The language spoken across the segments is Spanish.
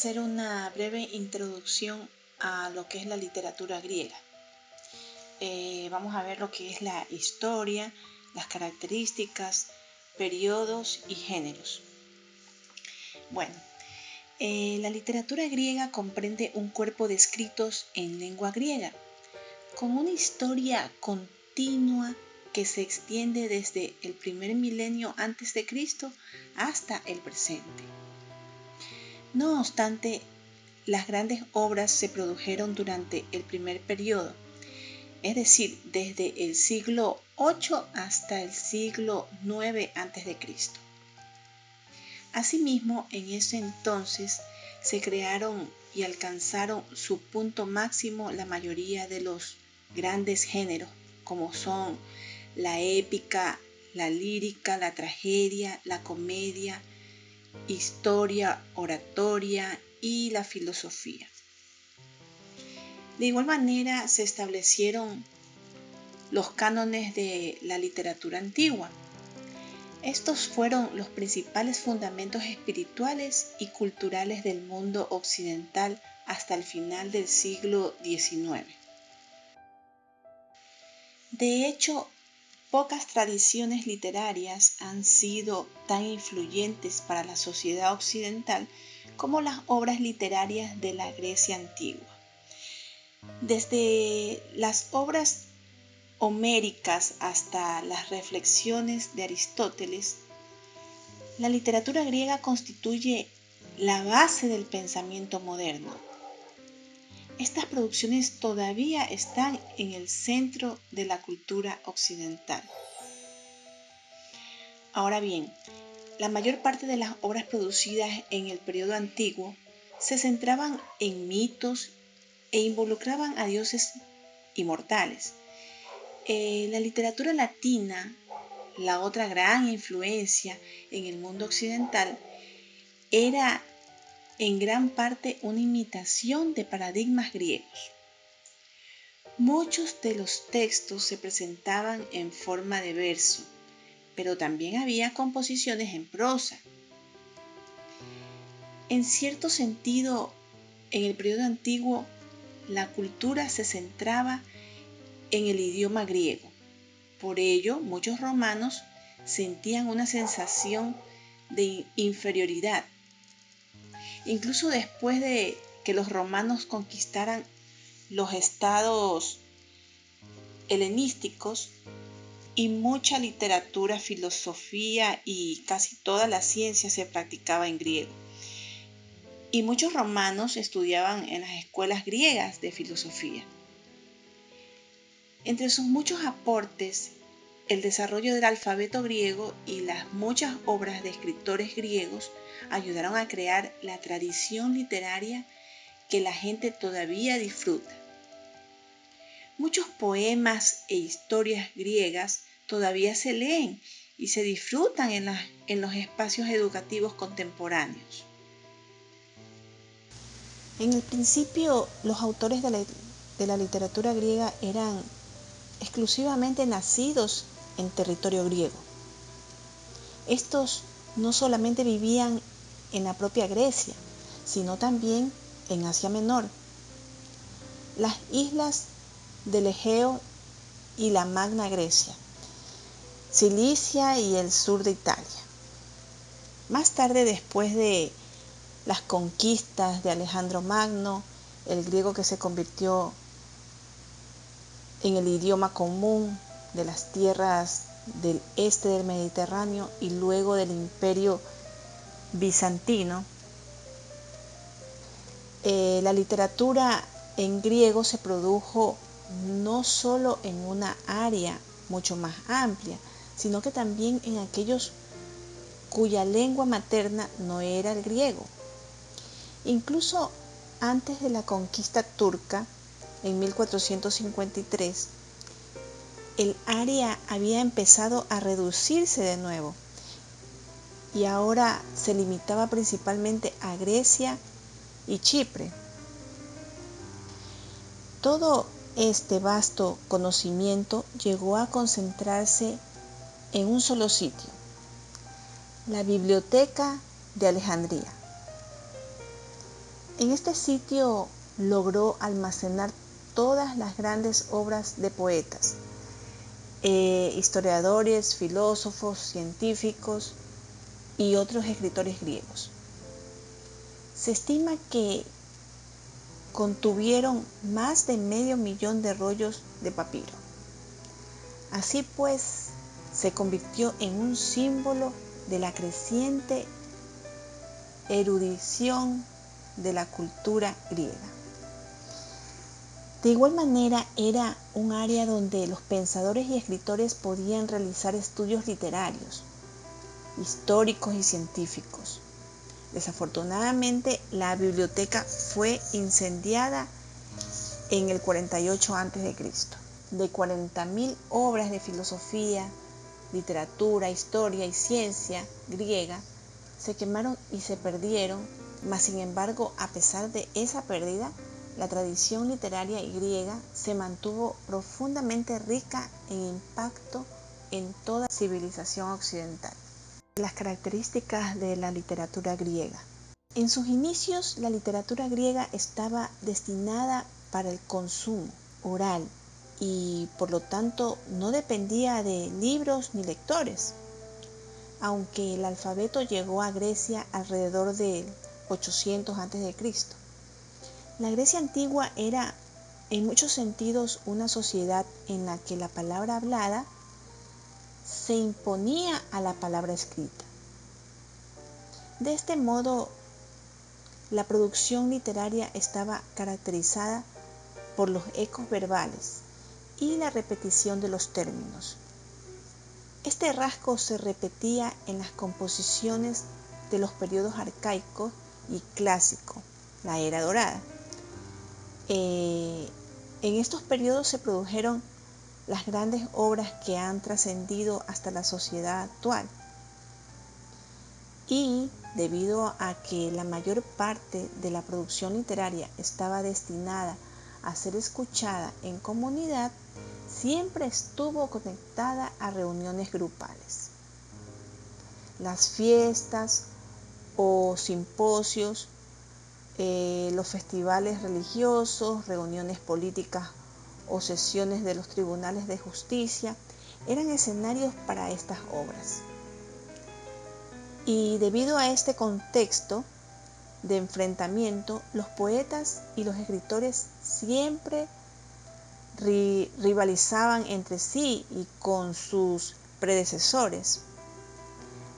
hacer una breve introducción a lo que es la literatura griega. Vamos a ver lo que es la historia, las características, periodos y géneros. Bueno, la literatura griega comprende un cuerpo de escritos en lengua griega, con una historia continua que se extiende desde el primer milenio antes de Cristo hasta el presente. No obstante, las grandes obras se produjeron durante el primer periodo, es decir, desde el siglo VIII hasta el siglo IX a.C. Asimismo, en ese entonces se crearon y alcanzaron su punto máximo la mayoría de los grandes géneros, como son la épica, la lírica, la tragedia, la comedia, historia, oratoria y la filosofía. De igual manera se establecieron los cánones de la literatura antigua. Estos fueron los principales fundamentos espirituales y culturales del mundo occidental hasta el final del siglo XIX. De hecho, pocas tradiciones literarias han sido tan influyentes para la sociedad occidental como las obras literarias de la Grecia antigua. Desde las obras homéricas hasta las reflexiones de Aristóteles, la literatura griega constituye la base del pensamiento moderno. Estas producciones todavía están en el centro de la cultura occidental. Ahora bien, la mayor parte de las obras producidas en el periodo antiguo se centraban en mitos e involucraban a dioses inmortales. La literatura latina, la otra gran influencia en el mundo occidental, era en gran parte una imitación de paradigmas griegos. Muchos de los textos se presentaban en forma de verso, pero también había composiciones en prosa. En cierto sentido, en el periodo antiguo, la cultura se centraba en el idioma griego. Por ello, muchos romanos sentían una sensación de inferioridad. Incluso después de que los romanos conquistaran los estados helenísticos, y mucha literatura, filosofía y casi toda la ciencia se practicaba en griego. Y muchos romanos estudiaban en las escuelas griegas de filosofía. Entre sus muchos aportes, el desarrollo del alfabeto griego y las muchas obras de escritores griegos ayudaron a crear la tradición literaria que la gente todavía disfruta. Muchos poemas e historias griegas todavía se leen y se disfrutan en los espacios educativos contemporáneos. En el principio, los autores de la literatura griega eran exclusivamente nacidos en territorio griego. Estos no solamente vivían en la propia Grecia, sino también en Asia Menor, las islas del Egeo y la Magna Grecia, Cilicia y el sur de Italia. Más tarde, después de las conquistas de Alejandro Magno, el griego que se convirtió en el idioma común de las tierras del este del Mediterráneo y luego del Imperio Bizantino, la literatura en griego se produjo no solo en una área mucho más amplia, sino que también en aquellos cuya lengua materna no era el griego. Incluso antes de la conquista turca, en 1453, el área había empezado a reducirse de nuevo y ahora se limitaba principalmente a Grecia y Chipre. Todo este vasto conocimiento llegó a concentrarse en un solo sitio, la Biblioteca de Alejandría. En este sitio logró almacenar todas las grandes obras de poetas, historiadores, filósofos, científicos y otros escritores griegos. Se estima que contuvieron más de 500.000 de rollos de papiro. Así pues, se convirtió en un símbolo de la creciente erudición de la cultura griega. De igual manera, era un área donde los pensadores y escritores podían realizar estudios literarios, históricos y científicos. Desafortunadamente, la biblioteca fue incendiada en el 48 a.C. De 40.000 obras de filosofía, literatura, historia y ciencia griega se quemaron y se perdieron, mas sin embargo, a pesar de esa pérdida, la tradición literaria griega se mantuvo profundamente rica en impacto en toda civilización occidental. Las características de la literatura griega. En sus inicios, la literatura griega estaba destinada para el consumo oral y por lo tanto no dependía de libros ni lectores. Aunque el alfabeto llegó a Grecia alrededor del 800 a.C. La Grecia antigua era en muchos sentidos una sociedad en la que la palabra hablada se imponía a la palabra escrita. De este modo, la producción literaria estaba caracterizada por los ecos verbales y la repetición de los términos. Este rasgo se repetía en las composiciones de los periodos arcaico y clásico, la era dorada. En estos periodos se produjeron las grandes obras que han trascendido hasta la sociedad actual. Y debido a que la mayor parte de la producción literaria estaba destinada a ser escuchada en comunidad, siempre estuvo conectada a reuniones grupales. Las fiestas o simposios, los festivales religiosos, reuniones políticas o sesiones de los tribunales de justicia eran escenarios para estas obras. Y debido a este contexto de enfrentamiento, los poetas y los escritores siempre rivalizaban entre sí y con sus predecesores.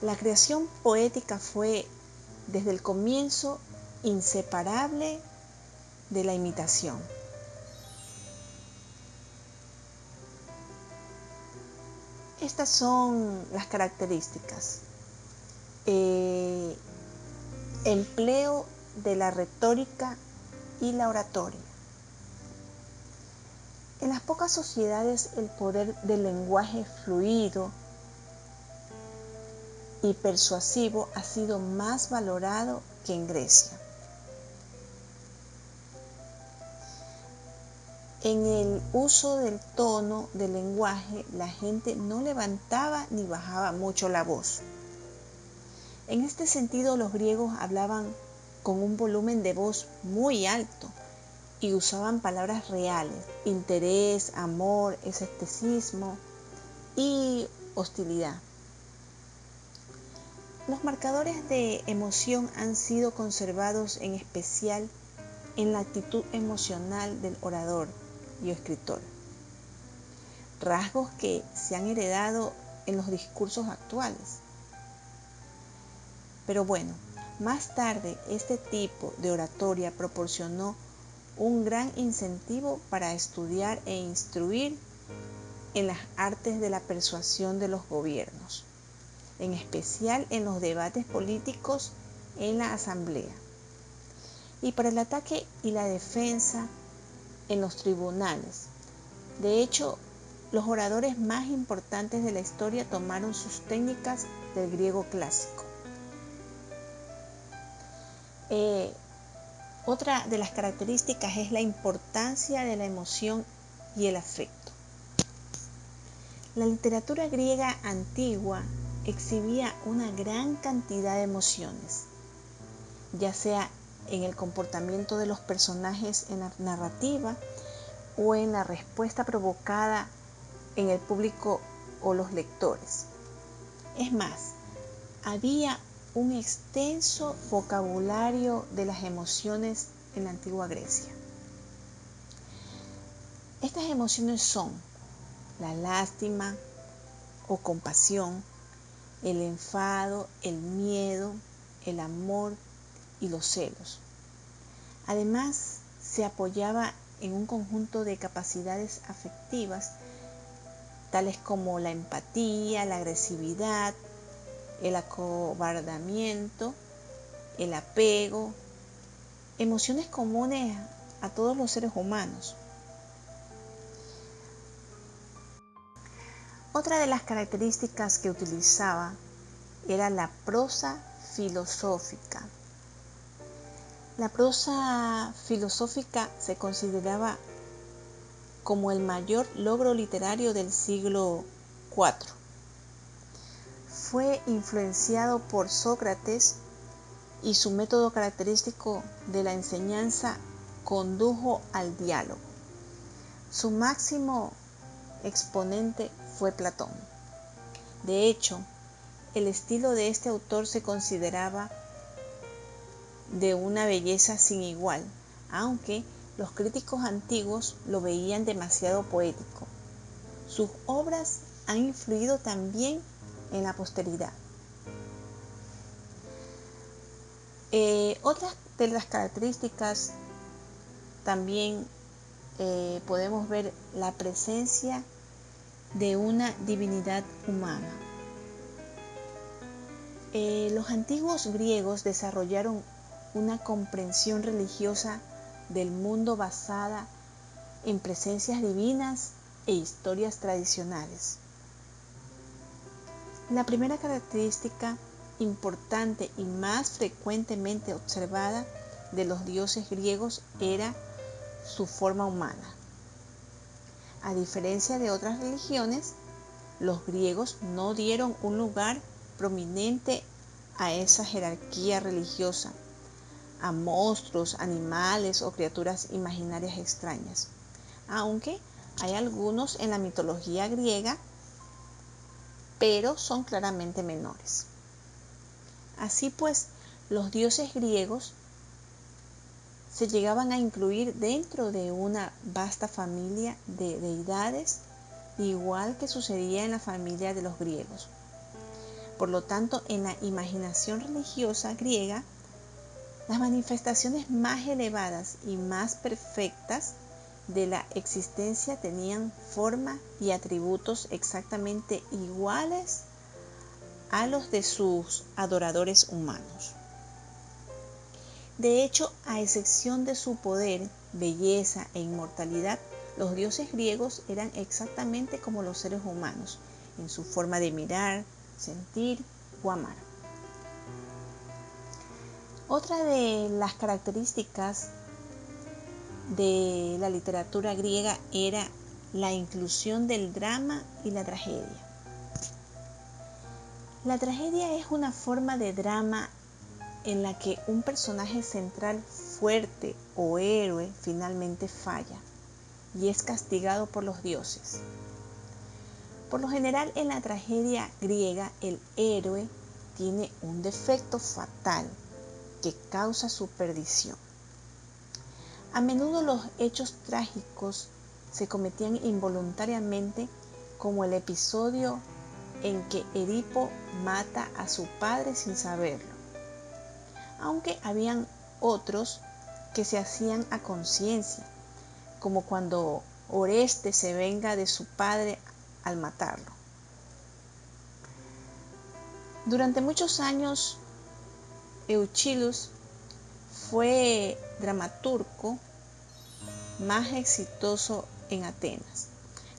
La creación poética fue desde el comienzo inseparable de la imitación. Estas son las características. Empleo de la retórica y la oratoria. En las pocas sociedades el poder del lenguaje fluido y persuasivo ha sido más valorado que en Grecia. En el uso del tono del lenguaje, la gente no levantaba ni bajaba mucho la voz. En este sentido, los griegos hablaban con un volumen de voz muy alto y usaban palabras reales: interés, amor, escepticismo y hostilidad. Los marcadores de emoción han sido conservados en especial en la actitud emocional del orador y escritor, rasgos que se han heredado en los discursos actuales. Pero bueno, más tarde este tipo de oratoria proporcionó un gran incentivo para estudiar e instruir en las artes de la persuasión de los gobiernos, en especial en los debates políticos en la asamblea, y para el ataque y la defensa en los tribunales. De hecho, los oradores más importantes de la historia tomaron sus técnicas del griego clásico. Otra de las características es la importancia de la emoción y el afecto. La literatura griega antigua exhibía una gran cantidad de emociones, ya sea en el comportamiento de los personajes en la narrativa o en la respuesta provocada en el público o los lectores. Es más, había un extenso vocabulario de las emociones en la antigua Grecia. Estas emociones son la lástima o compasión, el enfado, el miedo, el amor y los celos. Además, se apoyaba en un conjunto de capacidades afectivas, tales como la empatía, la agresividad, el acobardamiento, el apego, emociones comunes a todos los seres humanos. Otra de las características que utilizaba era la prosa filosófica. La prosa filosófica se consideraba como el mayor logro literario del siglo IV. Fue influenciado por Sócrates y su método característico de la enseñanza condujo al diálogo. Su máximo exponente fue Platón. De hecho, el estilo de este autor se consideraba de una belleza sin igual, aunque los críticos antiguos lo veían demasiado poético. Sus obras han influido también en la posteridad. Otras de las características también podemos ver la presencia de una divinidad humana. Los antiguos griegos desarrollaron una comprensión religiosa del mundo basada en presencias divinas e historias tradicionales. La primera característica importante y más frecuentemente observada de los dioses griegos era su forma humana. A diferencia de otras religiones, los griegos no dieron un lugar prominente a esa jerarquía religiosa, a monstruos, animales o criaturas imaginarias extrañas, aunque hay algunos en la mitología griega, pero son claramente menores. Así pues, los dioses griegos se llegaban a incluir dentro de una vasta familia de deidades, igual que sucedía en la familia de los griegos. Por lo tanto, en la imaginación religiosa griega, las manifestaciones más elevadas y más perfectas de la existencia tenían forma y atributos exactamente iguales a los de sus adoradores humanos. De hecho, a excepción de su poder, belleza e inmortalidad, los dioses griegos eran exactamente como los seres humanos, en su forma de mirar, sentir o amar. Otra de las características de la literatura griega era la inclusión del drama y la tragedia. La tragedia es una forma de drama en la que un personaje central fuerte o héroe finalmente falla y es castigado por los dioses. Por lo general, en la tragedia griega, el héroe tiene un defecto fatal que causa su perdición. A menudo los hechos trágicos se cometían involuntariamente, como el episodio en que Edipo mata a su padre sin saberlo, aunque habían otros que se hacían a conciencia, como cuando Oreste se venga de su padre al matarlo. Durante muchos años, Euchilus fue dramaturgo más exitoso en Atenas,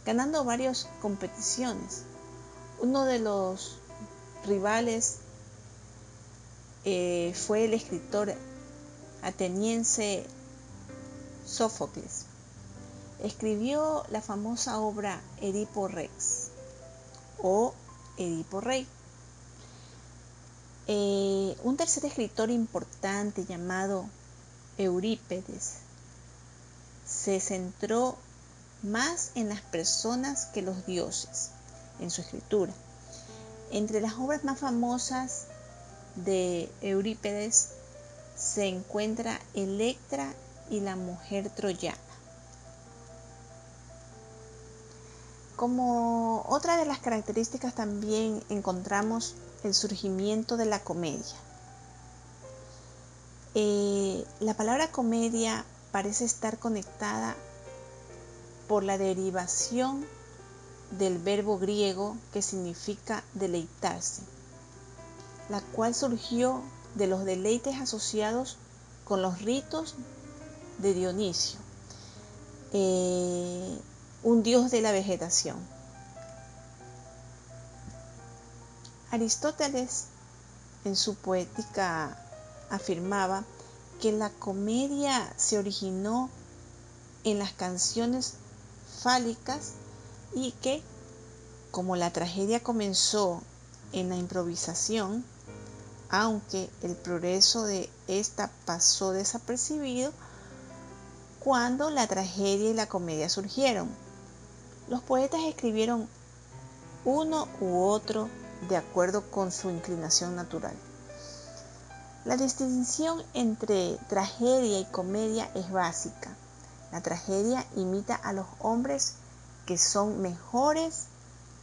ganando varias competiciones. Uno de los rivales fue el escritor ateniense Sófocles. Escribió la famosa obra Edipo Rex o Edipo Rey. Un tercer escritor importante llamado Eurípides se centró más en las personas que los dioses en su escritura. Entre las obras más famosas de Eurípides se encuentra Electra y la mujer troyana. Como otra de las características también encontramos el surgimiento de la comedia. La palabra comedia parece estar conectada por la derivación del verbo griego que significa deleitarse, la cual surgió de los deleites asociados con los ritos de Dionisio, un dios de la vegetación. Aristóteles en su Poética afirmaba que la comedia se originó en las canciones fálicas y que, como la tragedia comenzó en la improvisación, aunque el progreso de esta pasó desapercibido cuando la tragedia y la comedia surgieron. Los poetas escribieron uno u otro de acuerdo con su inclinación natural. La distinción entre tragedia y comedia es básica. La tragedia imita a los hombres que son mejores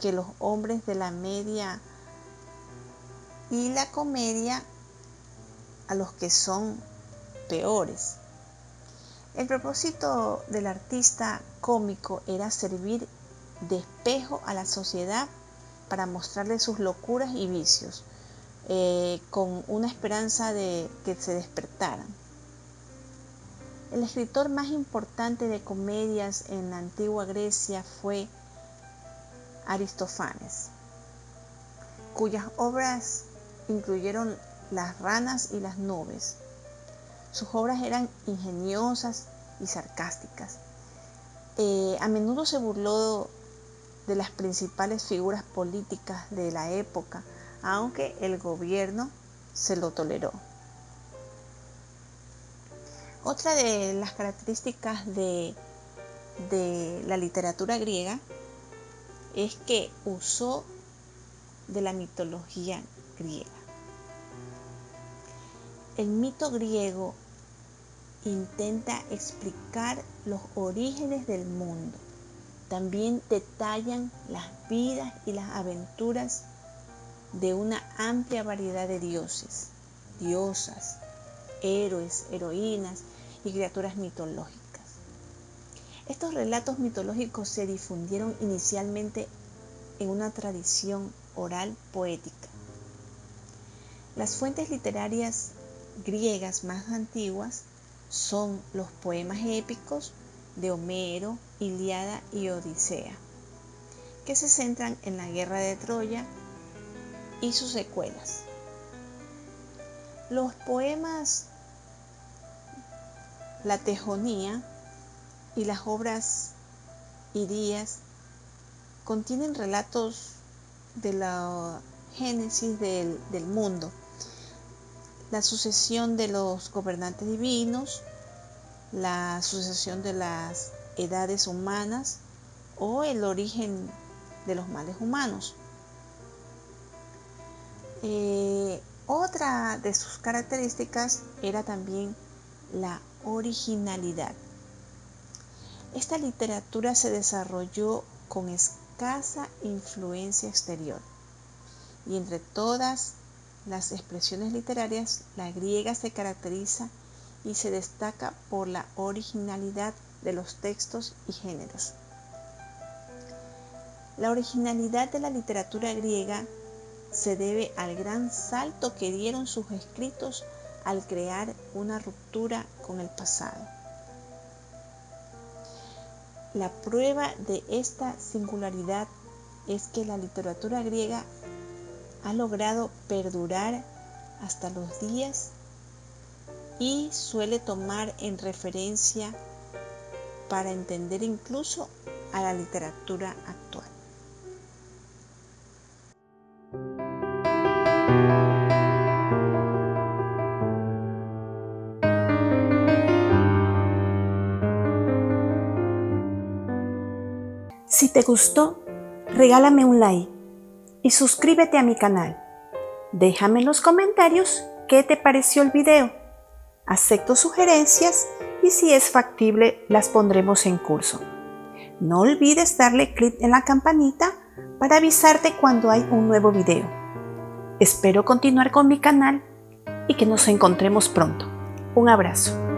que los hombres de la media y la comedia a los que son peores. El propósito del artista cómico era servir de espejo a la sociedad para mostrarle sus locuras y vicios, con una esperanza de que se despertaran. El escritor más importante de comedias en la antigua Grecia fue Aristófanes, cuyas obras incluyeron Las ranas y las nubes. Sus obras eran ingeniosas y sarcásticas. A menudo se burló de las principales figuras políticas de la época, aunque el gobierno se lo toleró. Otra de las características de la literatura griega es que usó de la mitología griega. El mito griego intenta explicar los orígenes del mundo. También detallan las vidas y las aventuras de una amplia variedad de dioses, diosas, héroes, heroínas y criaturas mitológicas. Estos relatos mitológicos se difundieron inicialmente en una tradición oral poética. Las fuentes literarias griegas más antiguas son los poemas épicos de Homero, Ilíada y Odisea, que se centran en la guerra de Troya y sus secuelas. Los poemas La Tejonía y las obras Irías contienen relatos de la génesis del mundo, la sucesión de los gobernantes divinos, la sucesión de las edades humanas o el origen de los males humanos. Otra de sus características era también la originalidad. Esta literatura se desarrolló con escasa influencia exterior y entre todas las expresiones literarias, la griega se caracteriza y se destaca por la originalidad de los textos y géneros. La originalidad de la literatura griega se debe al gran salto que dieron sus escritos al crear una ruptura con el pasado. La prueba de esta singularidad es que la literatura griega ha logrado perdurar hasta los días y suele tomar en referencia para entender incluso a la literatura actual. Si te gustó, regálame un like y suscríbete a mi canal. Déjame en los comentarios qué te pareció el video. Acepto sugerencias y si es factible las pondremos en curso. No olvides darle clic en la campanita para avisarte cuando hay un nuevo video. Espero continuar con mi canal y que nos encontremos pronto. Un abrazo.